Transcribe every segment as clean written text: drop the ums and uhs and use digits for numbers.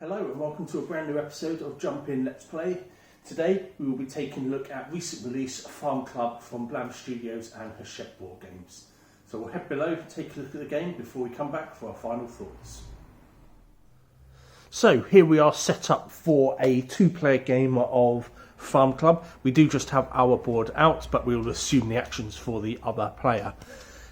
Hello and welcome to a brand new episode of Jump In Let's Play. Today we will be taking a look at recent release Farm Club from Blam Studios and Hachette Board Games. So we'll head below, take a look at the game before we come back for our final thoughts. So here we are set up for a two-player game of Farm Club. We do just have our board out, but we'll assume the actions for the other player.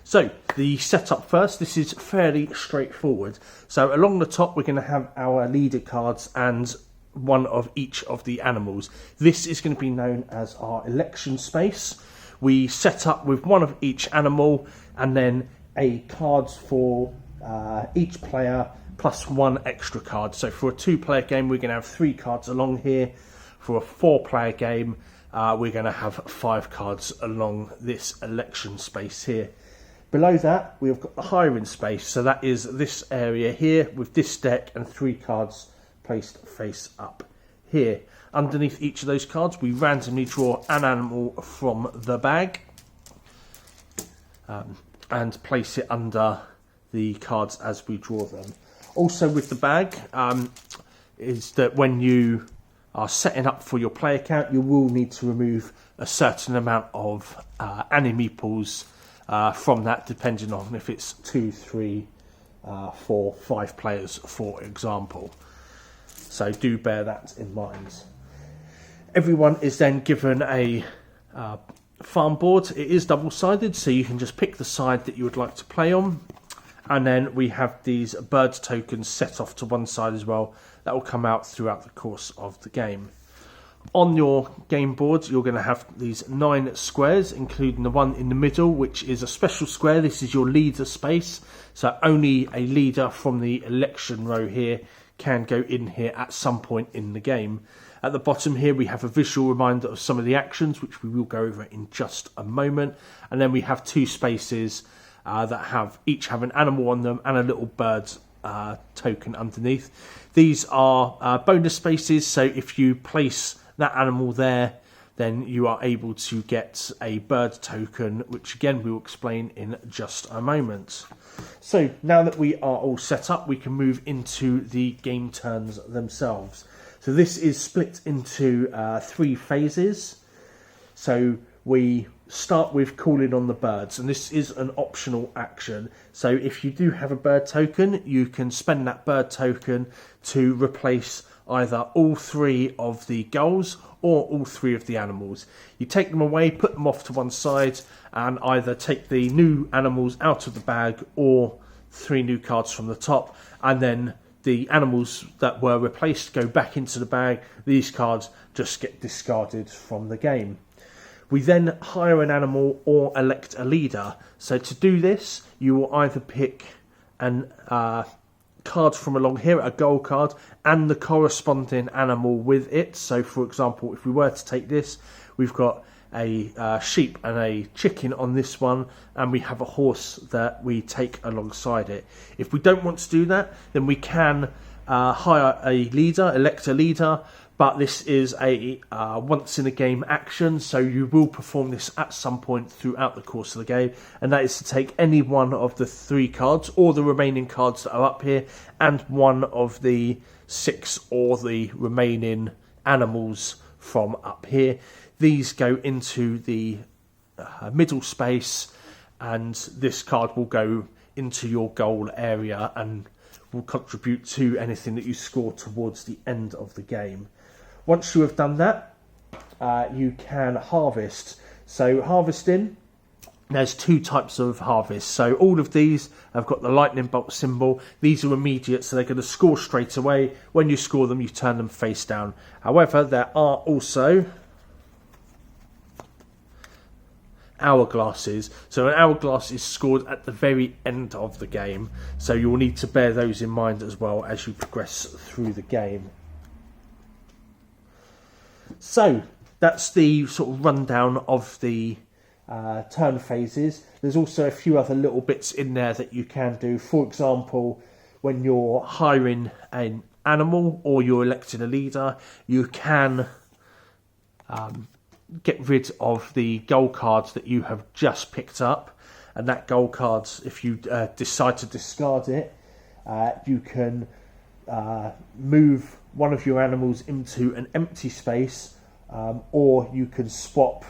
So, the setup first, this is fairly straightforward. So along the top we're going to have our leader cards and one of each of the animals. This is going to be known as our election space. We set up with one of each animal and then a card for each player plus one extra card. So for a two-player game we're going to have 3 cards along here. For a 4-player game we're going to have 5 cards along this election space here. Below that, we've got the hiring space, so that is this area here with this deck and 3 cards placed face up here. Underneath each of those cards, we randomly draw an animal from the bag and place it under the cards as we draw them. Also with the bag is that when you are setting up for your player count, you will need to remove a certain amount of meeples from that, depending on if it's 2, 3, 4, 5 players, for example. So do bear that in mind. Everyone is then given a farm board. It is double-sided, so you can just pick the side that you would like to play on. And then we have these bird tokens set off to one side as well. That will come out throughout the course of the game. On your game board, you're going to have these 9 squares, including the one in the middle, which is a special square. This is your leader space, so only a leader from the election row here can go in here at some point in the game. At the bottom here, we have a visual reminder of some of the actions, which we will go over in just a moment. And then we have 2 spaces that each have an animal on them and a little bird token underneath. These are bonus spaces, so if you place that animal there, then you are able to get a bird token, which again we will explain in just a moment. So now that we are all set up, we can move into the game turns themselves. So this is split into 3 phases. So we start with calling on the birds, and this is an optional action. So if you do have a bird token, you can spend that bird token to replace either all 3 of the gulls or all 3 of the animals. You take them away, put them off to one side, and either take the new animals out of the bag or 3 new cards from the top, and then the animals that were replaced go back into the bag. These cards just get discarded from the game. We then hire an animal or elect a leader. So to do this, you will either pick an card from along here, a gold card, and the corresponding animal with it. So for example, if we were to take this, we've got a sheep and a chicken on this one, and we have a horse that we take alongside it. If we don't want to do that, then we can hire a leader, elect a leader, but this is a once in a game action, so you will perform this at some point throughout the course of the game, and that is to take any one of the 3 cards or the remaining cards that are up here and one of the 6 or the remaining animals from up here. These go into the middle space, and this card will go into your goal area and will contribute to anything that you score towards the end of the game. Once you have done that, you can harvest. So harvesting, there's 2 types of harvest. So all of these have got the lightning bolt symbol. These are immediate, so they're going to score straight away. When you score them, you turn them face down. However, there are also hourglasses. So an hourglass is scored at the very end of the game. So you will need to bear those in mind as well as you progress through the game. So that's the sort of rundown of the turn phases. There's also a few other little bits in there that you can do. For example, when you're hiring an animal or you're electing a leader, you can get rid of the gold cards that you have just picked up, and that gold card, if you decide to discard it, you can move one of your animals into an empty space, or you can swap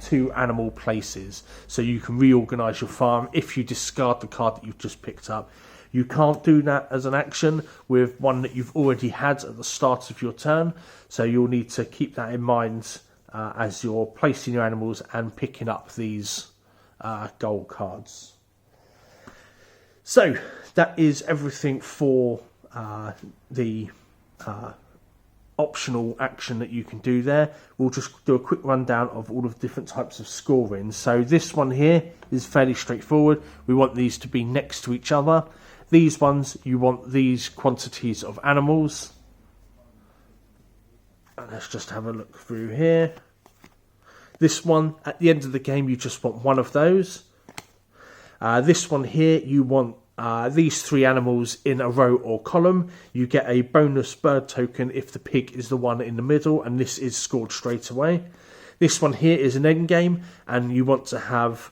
2 animal places, so you can reorganise your farm if you discard the card that you've just picked up. You can't do that as an action with one that you've already had at the start of your turn, so you'll need to keep that in mind as you're placing your animals and picking up these gold cards. So that is everything for the optional action that you can do there. We'll just do a quick rundown of all of the different types of scoring. So this one here is fairly straightforward. We want these to be next to each other. These ones, you want these quantities of animals. And let's just have a look through here. This one, at the end of the game, you just want one of those. This one here, you want these 3 animals in a row or column. You get a bonus bird token if the pig is the one in the middle, and this is scored straight away. This one here is an end game, and you want to have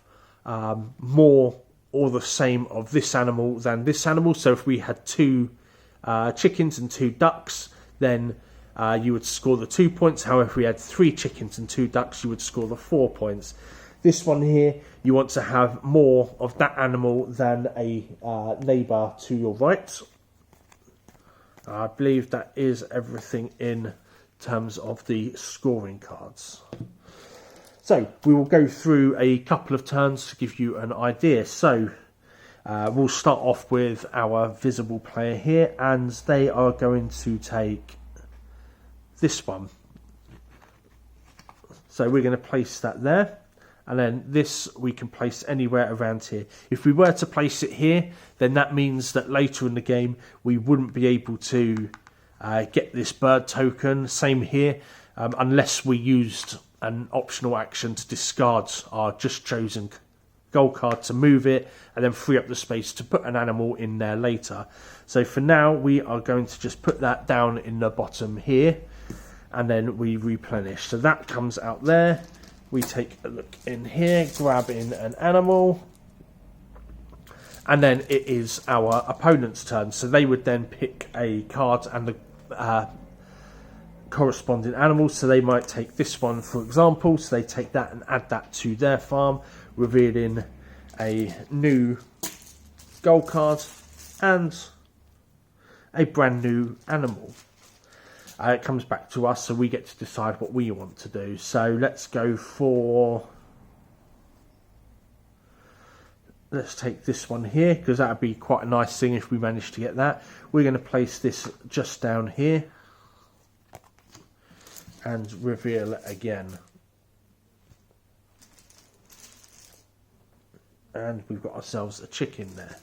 more or the same of this animal than this animal. So if we had 2 chickens and 2 ducks, then you would score the 2 points. However, if we had 3 chickens and 2 ducks, you would score the 4 points. This one here, you want to have more of that animal than a neighbour to your right. I believe that is everything in terms of the scoring cards. So we will go through a couple of turns to give you an idea. So we'll start off with our visible player here, and they are going to take this one. So we're going to place that there. And then this we can place anywhere around here. If we were to place it here, then that means that later in the game we wouldn't be able to get this bird token. Same here, unless we used an optional action to discard our just chosen gold card to move it and then free up the space to put an animal in there later. So for now we are going to just put that down in the bottom here, and then we replenish. So that comes out there. We take a look in here, grab in an animal, and then it is our opponent's turn. So they would then pick a card and the corresponding animal. So they might take this one, for example. So they take that and add that to their farm, revealing a new gold card and a brand new animal. It comes back to us, so we get to decide what we want to do. So let's go for... Let's take this one here, because that would be quite a nice thing if we manage to get that. We're going to place this just down here and reveal it again. And we've got ourselves a chicken there.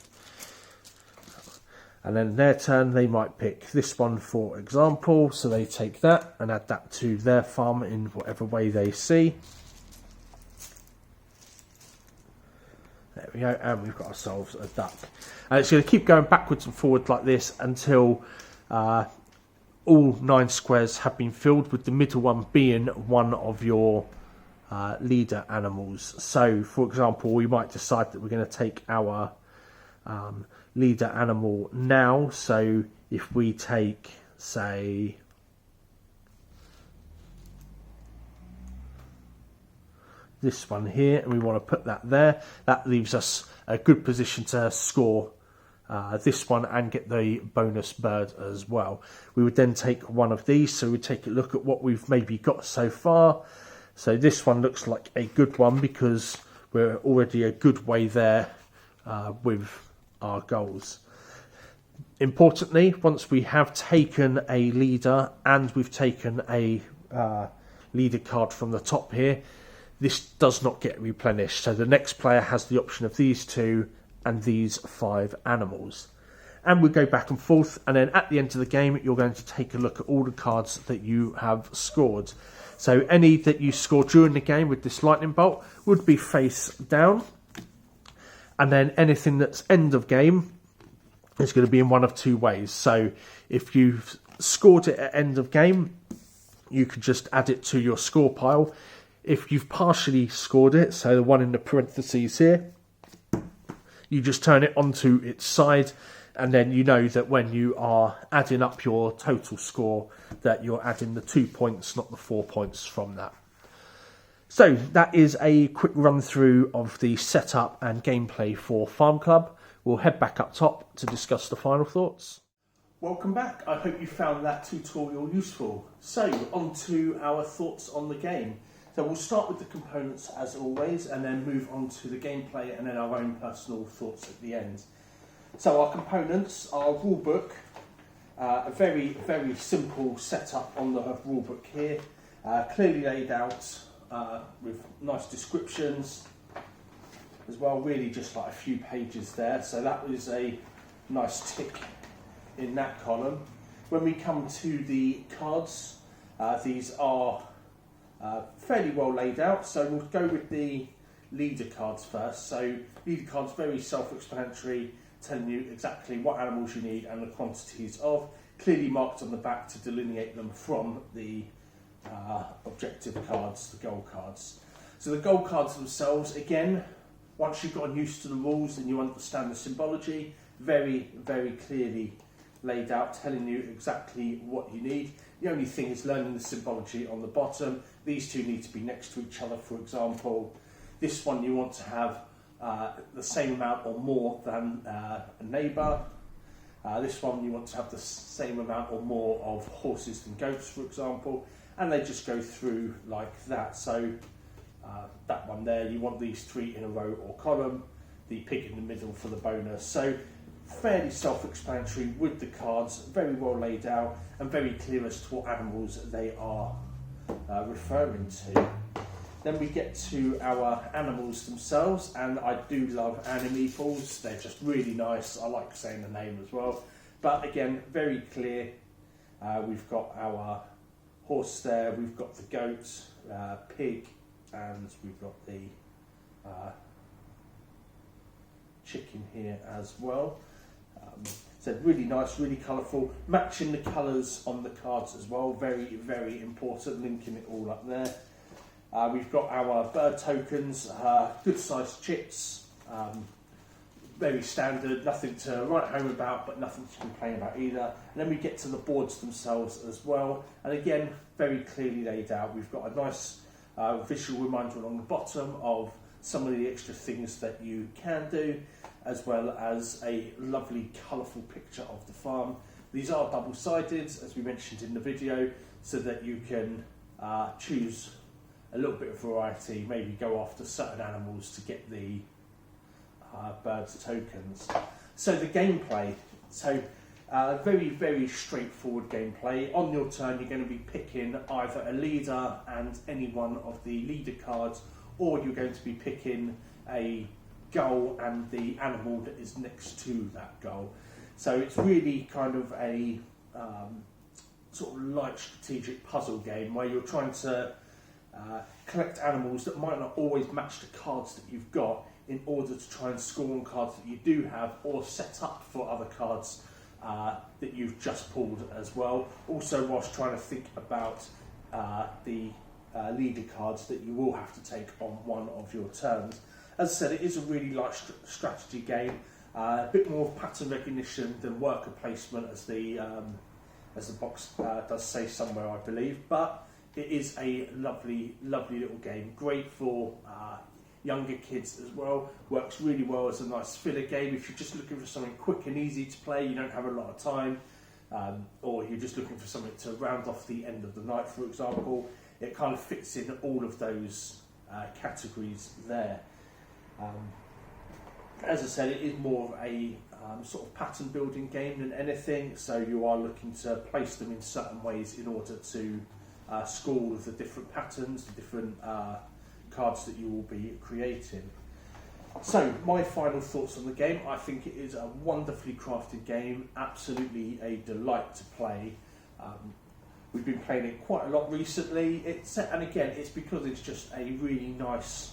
And then their turn, they might pick this one, for example. So they take that and add that to their farm in whatever way they see. There we go, and we've got ourselves a duck. And it's going to keep going backwards and forwards like this until all 9 squares have been filled, with the middle one being one of your leader animals. So, for example, we might decide that we're going to take our leader animal now. So if we take, say, this one here, and we want to put that there, that leaves us a good position to score this one and get the bonus bird as well. We would then take one of these, so we'd take a look at what we've maybe got so far. So this one looks like a good one because we're already a good way there with our goals. Importantly, once we have taken a leader and we've taken a leader card from the top here, this does not get replenished. So the next player has the option of these 2 and these 5 animals. And we go back and forth, and then at the end of the game you're going to take a look at all the cards that you have scored. So any that you score during the game with this lightning bolt would be face down. And then anything that's end of game is going to be in one of 2 ways. So if you've scored it at end of game, you could just add it to your score pile. If you've partially scored it, so the one in the parentheses here, you just turn it onto its side, and then you know that when you are adding up your total score that you're adding the 2 points, not the 4 points from that. So that is a quick run through of the setup and gameplay for Farm Club. We'll head back up top to discuss the final thoughts. Welcome back. I hope you found that tutorial useful. So on to our thoughts on the game. So we'll start with the components as always, and then move on to the gameplay and then our own personal thoughts at the end. So our components, our rulebook, a very, very simple setup on the rulebook here, clearly laid out with nice descriptions as well, really just like a few pages there. So that was a nice tick in that column. When we come to the cards, these are fairly well laid out, so we'll go with the leader cards first. So leader cards, very self-explanatory, telling you exactly what animals you need and the quantities of, clearly marked on the back to delineate them from the objective cards, the goal cards. So the goal cards themselves, again, once you've gotten used to the rules and you understand the symbology, very, very clearly laid out, telling you exactly what you need. The only thing is learning the symbology on the bottom. These two need to be next to each other, for example. This one you want to have the same amount or more than a neighbour. This one you want to have the same amount or more of horses than goats, for example. And they just go through like that. So that one there, you want these three in a row or column, the pig in the middle for the bonus. So fairly self-explanatory with the cards, very well laid out and very clear as to what animals they are referring to. Then we get to our animals themselves, and I do love animeeples. They're just really nice. I like saying the name as well. But again, very clear. We've got our horse there, we've got the goat, pig, and we've got the chicken here as well. So really nice, really colourful, matching the colours on the cards as well, very, very important, linking it all up there. We've got our bird tokens, good sized chips, very standard, nothing to write home about, but nothing to complain about either. And then we get to the boards themselves as well, and again, very clearly laid out. We've got a nice visual reminder along the bottom of some of the extra things that you can do, as well as a lovely colourful picture of the farm. These are double-sided, as we mentioned in the video, so that you can choose a little bit of variety, maybe go after certain animals to get the birds tokens. So the gameplay, very, very straightforward gameplay. On your turn, you're going to be picking either a leader and any one of the leader cards, or you're going to be picking a goal and the animal that is next to that goal. So it's really kind of a sort of light strategic puzzle game where you're trying to collect animals that might not always match the cards that you've got in order to try and score on cards that you do have, or set up for other cards that you've just pulled as well. Also, whilst trying to think about the leader cards that you will have to take on one of your turns. As I said, it is a really light strategy game, a bit more pattern recognition than worker placement, as the box does say somewhere, I believe. But it is a lovely, lovely little game. Great for younger kids as well. Works really well as a nice filler game. If you're just looking for something quick and easy to play, you don't have a lot of time, or you're just looking for something to round off the end of the night, for example, it kind of fits in all of those categories there. As I said, it is more of a sort of pattern building game than anything, so you are looking to place them in certain ways in order to score all of the different patterns, the different cards that you will be creating. So my final thoughts on the game: I think it is a wonderfully crafted game, absolutely a delight to play. We've been playing it quite a lot recently, and again, it's because it's just a really nice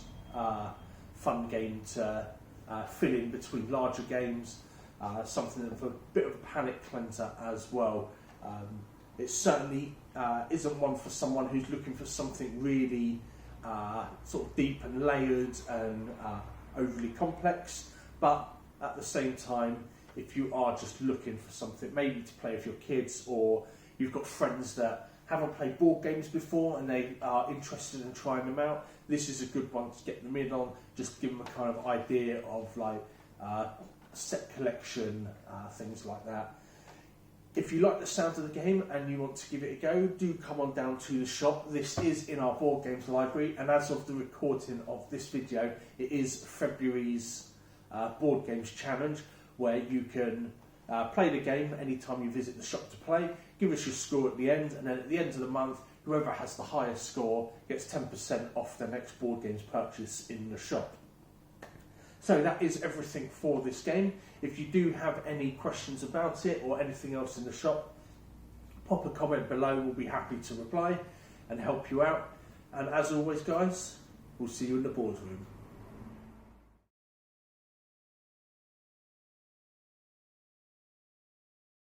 fun game to fill in between larger games, something of a bit of a palate cleanser as well. It certainly isn't one for someone who's looking for something really sort of deep and layered and overly complex, but at the same time if you are just looking for something maybe to play with your kids, or you've got friends that haven't played board games before and they are interested in trying them out, this is a good one to get them in on. Just give them a kind of idea of like set collection, things like that. If you like the sound of the game and you want to give it a go, do come on down to the shop. This is in our board games library, and as of the recording of this video, it is February's board games challenge, where you can play the game anytime you visit the shop to play, give us your score at the end, and then at the end of the month, whoever has the highest score gets 10% off their next board games purchase in the shop. So that is everything for this game. If you do have any questions about it or anything else in the shop, pop a comment below. We'll be happy to reply and help you out. And as always, guys, we'll see you in the boardroom.